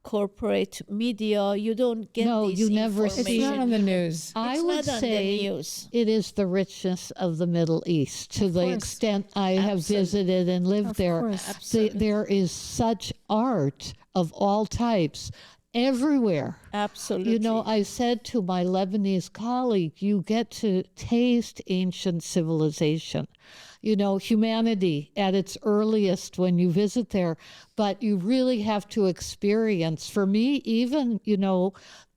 Speaker 2: corporate media. You don't get
Speaker 1: No,
Speaker 2: this
Speaker 1: you never
Speaker 3: It's
Speaker 1: see-
Speaker 3: not on the news.
Speaker 1: I
Speaker 2: It's
Speaker 1: would
Speaker 2: not on the
Speaker 1: say
Speaker 2: news.
Speaker 1: it is the richness of the Middle East to the
Speaker 3: course.
Speaker 1: extent I have
Speaker 2: Absolutely.
Speaker 1: visited and lived
Speaker 3: Of
Speaker 1: there.
Speaker 3: course.
Speaker 1: There is such art of all types everywhere.
Speaker 2: Absolutely.
Speaker 1: I said to my Lebanese colleague, you get to taste ancient civilization, humanity at its earliest when you visit there, but you really have to experience. For me, even,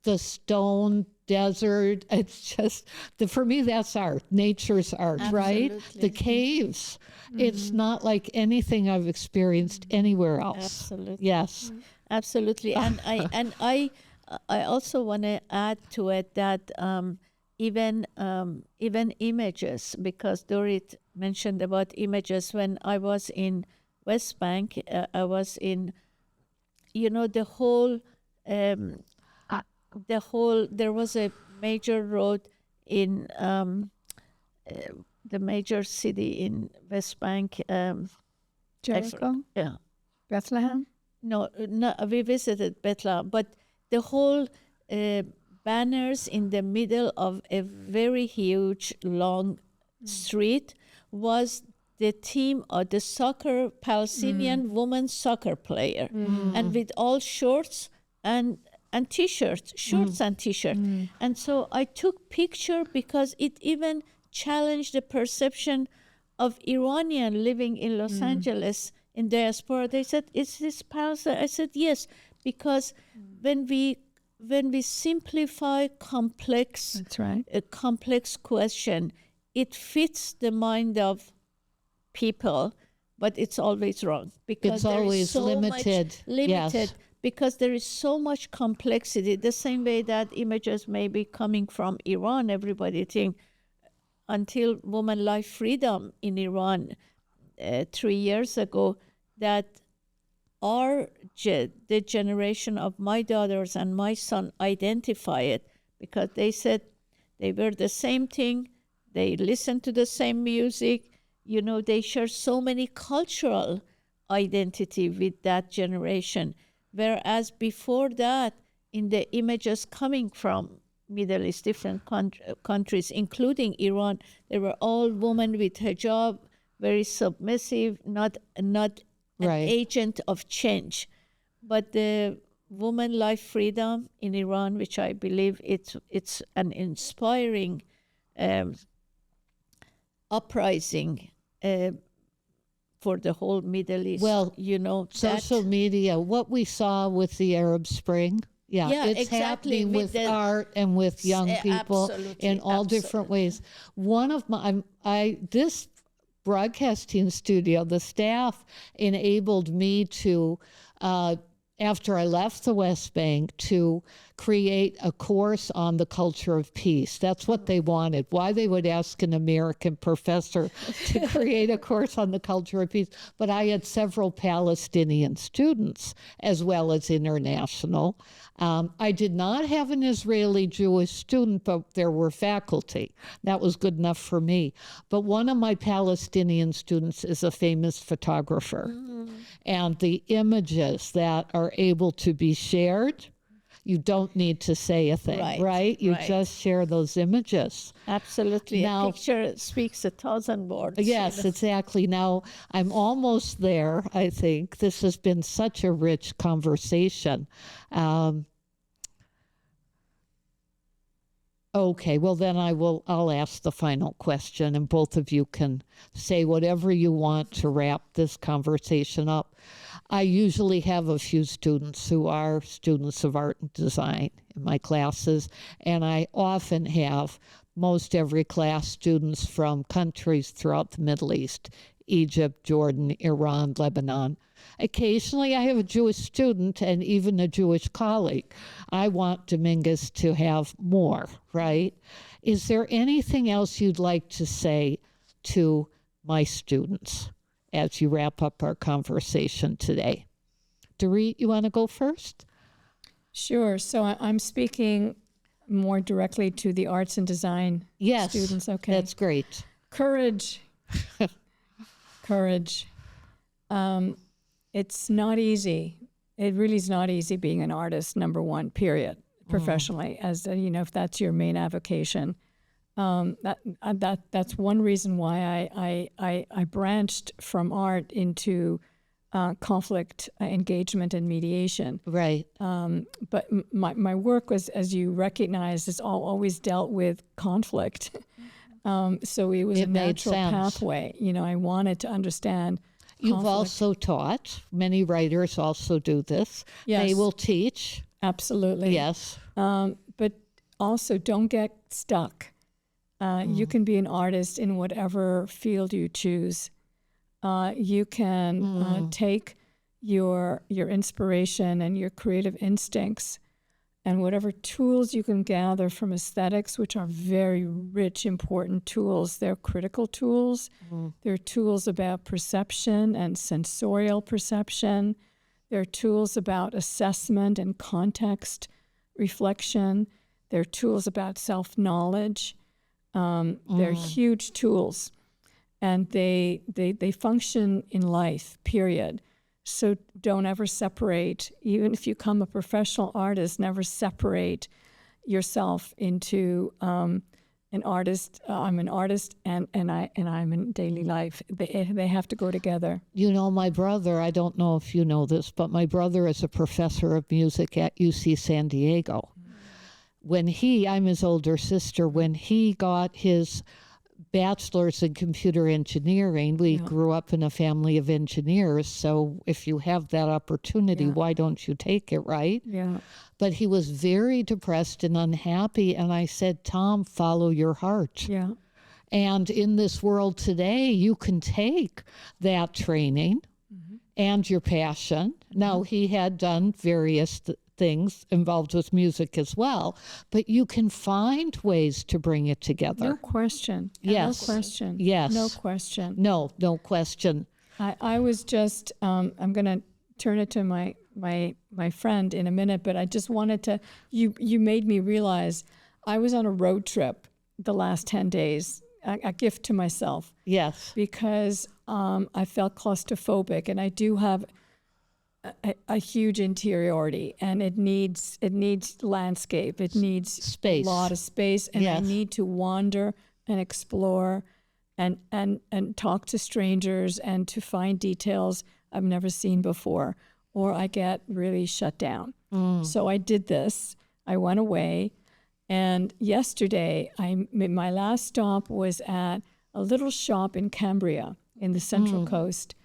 Speaker 1: the stone desert, it's just, for me, that's art, nature's art, right?
Speaker 2: Absolutely.
Speaker 1: The caves, it's not like anything I've experienced anywhere else.
Speaker 2: Absolutely.
Speaker 1: Yes.
Speaker 2: Absolutely, and I also want to add to it that even images, because Dorit mentioned about images. When I was in West Bank, I was in, the whole there was a major road in the major city in West Bank.
Speaker 3: Jericho,
Speaker 2: Yeah.
Speaker 3: Bethlehem.
Speaker 2: No, we visited Bethlehem, but the whole banners in the middle of a very huge, long street was the team of the Palestinian woman soccer player, and with all shorts and t-shirts, shorts and t-shirt. And so I took picture because it even challenged the perception of Iranian living in Los Angeles in diaspora. They said, "Is this Palestine?" I said, "Yes," because when we simplify
Speaker 3: That's right.
Speaker 2: a complex question, it fits the mind of people, but it's always wrong because
Speaker 1: It's
Speaker 2: there is
Speaker 1: always
Speaker 2: so
Speaker 1: limited.
Speaker 2: much limited
Speaker 1: Yes.
Speaker 2: because there is so much complexity. The same way that images may be coming from Iran, everybody think until woman life freedom in Iran 3 years ago, that the generation of my daughters and my son identify it because they said they were the same thing, they listened to the same music, they share so many cultural identity with that generation. Whereas before that, in the images coming from Middle East, different countries, including Iran, they were all women with hijab, very submissive, not an
Speaker 1: Right.
Speaker 2: agent of change. But the woman life freedom in Iran, which I believe it's an inspiring uprising for the whole Middle East.
Speaker 1: Well,
Speaker 2: that-
Speaker 1: Social media, what we saw with the Arab Spring. Yeah,
Speaker 2: Yeah,
Speaker 1: it's
Speaker 2: exactly,
Speaker 1: happening
Speaker 2: with
Speaker 1: with
Speaker 2: the-
Speaker 1: art and with young people
Speaker 2: absolutely,
Speaker 1: in all different ways. One of this broadcasting studio, the staff enabled me to, after I left the West Bank, to create a course on the culture of peace. That's what they wanted. Why they would ask an American professor to create a course on the culture of peace. But I had several Palestinian students as well as international. I did not have an Israeli Jewish student, but there were faculty. That was good enough for me. But one of my Palestinian students is a famous photographer. And the images that are able to be shared, you don't need to say a thing, right? You
Speaker 2: right.
Speaker 1: just share those images.
Speaker 2: Absolutely.
Speaker 1: Now-
Speaker 2: A picture speaks 1,000 words.
Speaker 1: Yes, exactly. Now, I'm almost there, I think. This has been such a rich conversation. Okay, well then I'll ask the final question, and both of you can say whatever you want to wrap this conversation up. I usually have a few students who are students of art and design in my classes, and I often have most every class students from countries throughout the Middle East: Egypt, Jordan, Iran, Lebanon. Occasionally, I have a Jewish student and even a Jewish colleague. I want Dominguez to have more, right? Is there anything else you'd like to say to my students as you wrap up our conversation today? Dorit, you want to go first?
Speaker 3: Sure. So I'm speaking more directly to the arts and design
Speaker 1: Yes.
Speaker 3: students. Okay.
Speaker 1: That's great.
Speaker 3: Courage. Courage. It's not easy. It really is not easy being an artist, number one, period, professionally, as if that's your main avocation. That's one reason why I branched from art into conflict engagement and mediation.
Speaker 1: Right.
Speaker 3: But my work was, as you recognize, has always dealt with conflict. So it was a
Speaker 1: made
Speaker 3: natural
Speaker 1: sense.
Speaker 3: pathway. I wanted to understand
Speaker 1: You've
Speaker 3: conflict.
Speaker 1: also taught. Many writers also do this.
Speaker 3: Yes.
Speaker 1: They will teach.
Speaker 3: Absolutely.
Speaker 1: Yes.
Speaker 3: But also don't get stuck. You can be an artist in whatever field you choose. You can take your inspiration and your creative instincts and whatever tools you can gather from aesthetics, which are very rich, important tools. They're critical tools. They're tools about perception and sensorial perception. They're tools about assessment and context reflection. They're tools about self-knowledge. They're huge tools, and they function in life, period. So don't ever separate, even if you become a professional artist, never separate yourself into an artist. I'm an artist and I'm in daily life. They have to go together.
Speaker 1: You know, my brother, I don't know if you know this, but my brother is a professor of music at UC San Diego. When I'm his older sister, when he got his bachelor's in computer engineering, we grew up in a family of engineers. So if you have that opportunity, why don't you take it, right?
Speaker 3: Yeah.
Speaker 1: But he was very depressed and unhappy. And I said, Tom, follow your heart.
Speaker 3: Yeah.
Speaker 1: And in this world today, you can take that training and your passion. Now, he had done various things involved with music as well, but you can find ways to bring it together.
Speaker 3: No question.
Speaker 1: Yes.
Speaker 3: No question.
Speaker 1: Yes.
Speaker 3: No question.
Speaker 1: No question.
Speaker 3: I was just, I'm going to turn it to my friend in a minute, but I just wanted to, you made me realize I was on a road trip the last 10 days, a gift to myself.
Speaker 1: Yes.
Speaker 3: Because I felt claustrophobic, and I do have a huge interiority, and it needs landscape. It needs
Speaker 1: Space.
Speaker 3: a lot of space, and I
Speaker 1: Yes.
Speaker 3: need to wander and explore and talk to strangers and to find details I've never seen before, or I get really shut down. So I did this. I went away, and yesterday my last stop was at a little shop in Cambria in the Central Coast.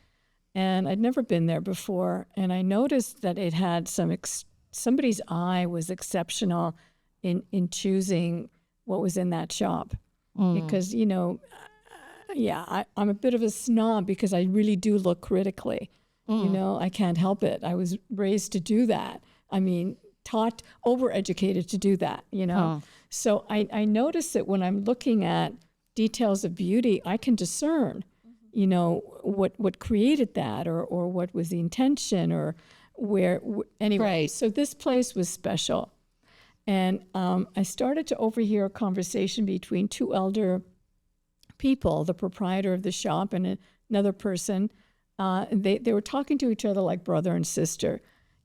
Speaker 3: And I'd never been there before, and I noticed that it had somebody's eye was exceptional in choosing what was in that shop, because I'm a bit of a snob because I really do look critically. I can't help it. I was raised to do that. I mean, taught, overeducated to do that. So I notice that when I'm looking at details of beauty, I can discern what created that, or what was the intention, or anyway.
Speaker 1: Right.
Speaker 3: So this place was special. And I started to overhear a conversation between two elder people, the proprietor of the shop and another person. They were talking to each other like brother and sister.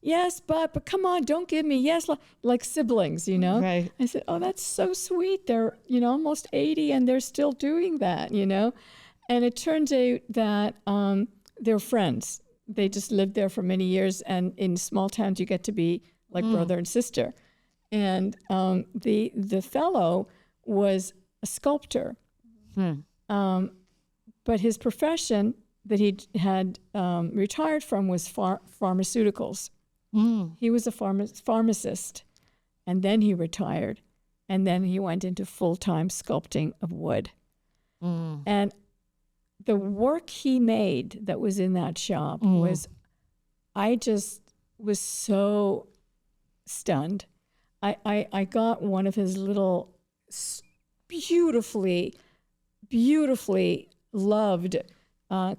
Speaker 3: yes, but come on, don't give me yes, like siblings, you know?
Speaker 1: Right.
Speaker 3: I said, oh, that's so sweet. They're, almost 80 and they're still doing that, And it turns out that they're friends. They just lived there for many years. And in small towns, you get to be like brother and sister. And the fellow was a sculptor. But his profession that he had retired from was pharmaceuticals. He was a pharmacist, and then he retired, and then he went into full-time sculpting of wood. And the work he made that was in that shop I just was so stunned. I got one of his little beautifully loved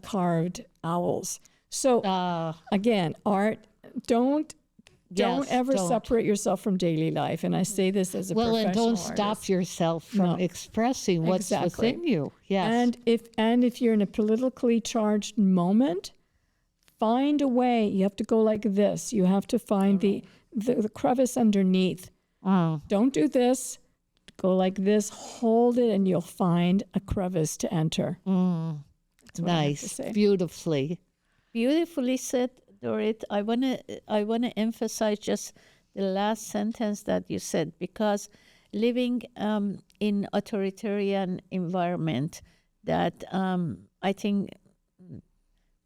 Speaker 3: carved owls. So again, art, don't ever separate yourself from daily life. And I say this as a professional
Speaker 1: and don't
Speaker 3: artist.
Speaker 1: stop yourself from expressing what's within you. Yes.
Speaker 3: And if you're in a politically charged moment, find a way. You have to go like this. You have to find the crevice underneath. Don't do this. Go like this, hold it, and you'll find a crevice to enter.
Speaker 1: Nice, beautifully
Speaker 2: said, Dorit. I wanna emphasize just the last sentence that you said, because living in authoritarian environment, that I think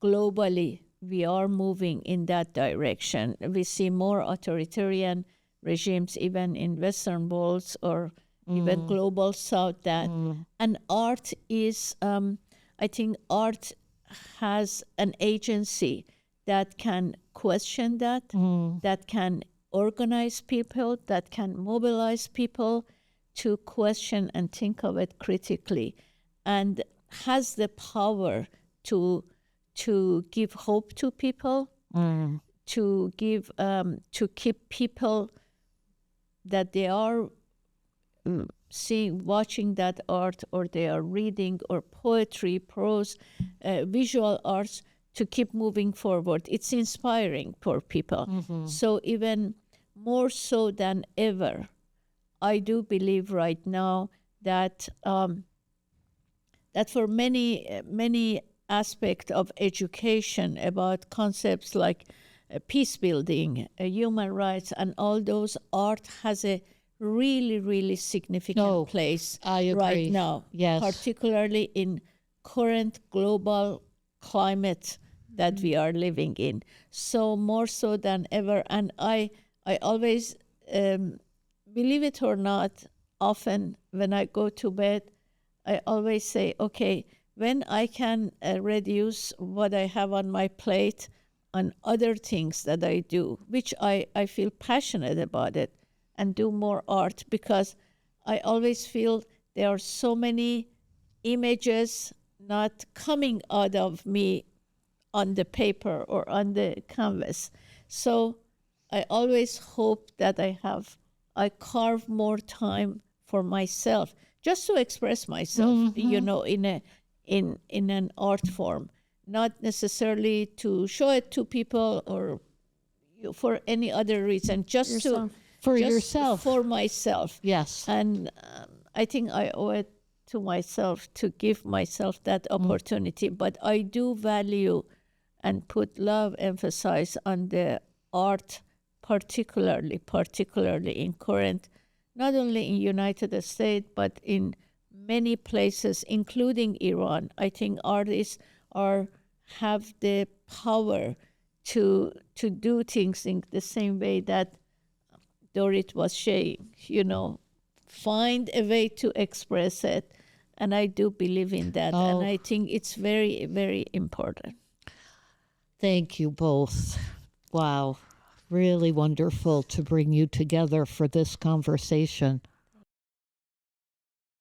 Speaker 2: globally we are moving in that direction. We see more authoritarian regimes, even in Western worlds or even global South. And art is, I think, art has an agency that can question that, that can organize people, that can mobilize people to question and think of it critically, and has the power to give hope to people, to keep people that they are watching that art, or they are reading, or poetry, prose, visual arts, to keep moving forward. It's inspiring for people. So even more so than ever, I do believe right now that that for many aspects of education about concepts like peace building, human rights, and all those, art has a really significant place right now.
Speaker 1: Yes.
Speaker 2: Particularly in current global climate that we are living in. So more so than ever. And I always, believe it or not, often when I go to bed, I always say, okay, when I can reduce what I have on my plate on other things that I do, which I feel passionate about it, and do more art, because I always feel there are so many images not coming out of me on the paper or on the canvas. So I always hope that I carve more time for myself, just to express myself, in an art form, not necessarily to show it to people or for any other reason, just
Speaker 1: yourself,
Speaker 2: for myself.
Speaker 1: Yes.
Speaker 2: And I think I owe it to myself to give myself that opportunity. But I do value and put emphasis on the art, particularly in current, not only in United States, but in many places, including Iran. I think artists have the power to do things in the same way that Dorit was saying, find a way to express it. And I do believe in that. And I think it's very, very important.
Speaker 1: Thank you both. Wow. Really wonderful to bring you together for this conversation.